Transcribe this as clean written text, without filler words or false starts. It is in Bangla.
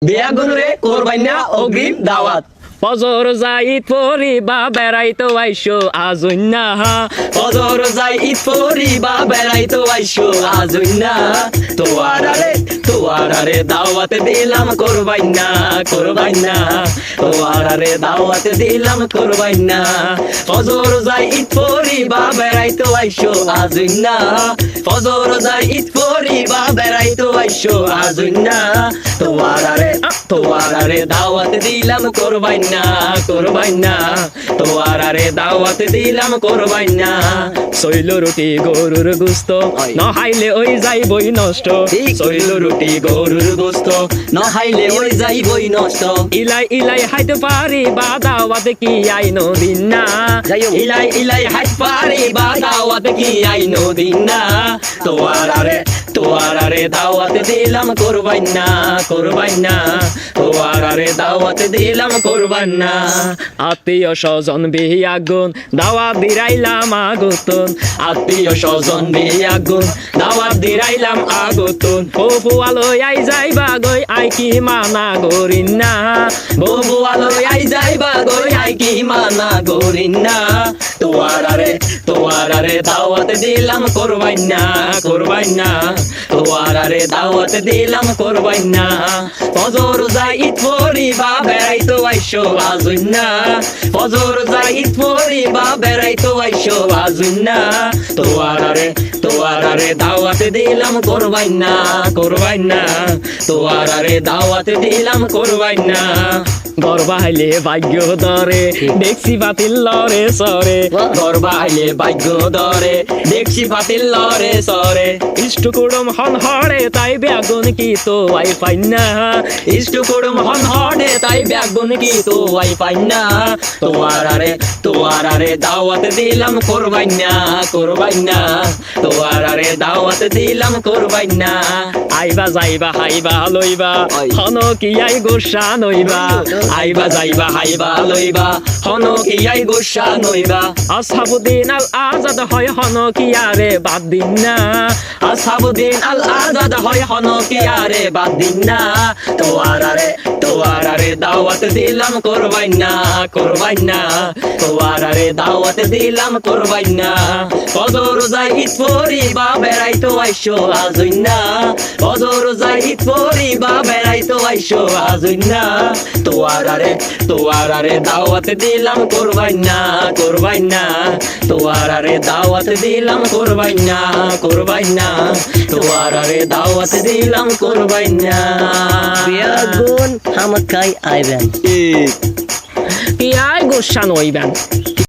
বিয়া গুনরে করবাই না অগ্রিম দাওয়াত। ফজর যাই পরিবা বেড়াইতো আইসো আজুন্না ফজর যাই ঈদ পরিবা বেড়াইতো আইসো আজুন্না তোয়ারারে দাওয়াত দিলাম করবাই না তোয়ারারে দাওয়াত দিলাম করবাই না। ফজর যাই ঈদ পরিবা বেড়াইতো আইসো আজুন্না ফজর যাই ঈদ পরিবা বেড়াইতো আইসো আজুন্না তোয়ারারে দাওয়াত দিলাম করবাই না তোয়ারারে দাওয়াত দিলাম করবাই না। শৈল রুটি গরুর গুস্ত নহাইলে ওই যাইবই নষ্ট শৈল রুটি গরুর গোস্ত নহাইলে ওই যাইবই নষ্ট। ইলাই হাইতে পারি বা দাওয়াত কি আইনো দিন না ইলাই হাইতে পারি বা দাওয়াত কি আইনো দিন না। তোয়ারারে দাওয়াত দিলাম করবাই না তোয়ারারে দাওয়াত দিলাম করবাই না। আত্মীয় স্বজন বিয়া গুন দাওয়াত দিরাইলাম আগতন আত্মীয় স্বজন বিয়া গুন দাওয়াত দিরাইলাম আগতন। ববু আলোয় আই যাইবা গই আই কি মানা গরিন না ববু আলোয় আই যাইবা গই আই কি মানা গরিন না। তোয়ারারে দাওয়াত দিলাম করবাই না তোয়ারারে দাওয়াত দিলাম করবাই না। ফজর যাই ঈদ পরিবা বেড়াইতো আইসো আজুন্না ফজর যাই ঈদ পরিবা বেড়াইতো আইসো আজুন্না। তোয়ারারে দাওয়াত দিলাম করবাই না তোয়ারারে দাওয়াত দিলাম করবাই না। গর্বাইলে ভাগ্য ধরে দেখছি বাতিল লরে সরে গর্বাইলে ভাগ্য ধরে দেখছি বাতিল লরে সরে। ইষ্ট কুড়ম হন হরে তাই ব্যাগুন কি তো আই পাই না ইষ্ট কুড়ম হন হরে তাই ব্যাগুন কি তো আই পাই না। তোয়ারারে দাওয়াত দিলাম করবাই না তোয়ারারে দাওয়াত দিলাম করবাই না। আইবা যাইবা হাইবা লইবা হন কি আই গোসা নইবা আইবা যাইবা হাইবা লইবা হন কি আই গোসা নইবা। আসহাবুদ্দিন আল আজাদ হয় হন কি আরে বাদ দিন না আসহাবুদ্দিন আল আজাদ হয় হন কি আরে বাদ দিন না। তোয়ারারে দাওয়াত দিলাম করবাই না তোয়ারারে দাওয়াত দিলাম করবাই না। ফজর যাই ঈদ পরিবা বেড়াইতো আইসো আজুন্না ফজর যাই ঈদ পরিবা বেড়াইতো আইসো আজুন্না। তোয়ারারে দাওয়াত দিলাম করবাই না তোয়ারারে দাওয়াত দিলাম করবাই না তোয়ারারে দাওয়াত দিলাম করবাই না। বিয়া গুন হামকাই আইবেন কি আই গোসা নইবেন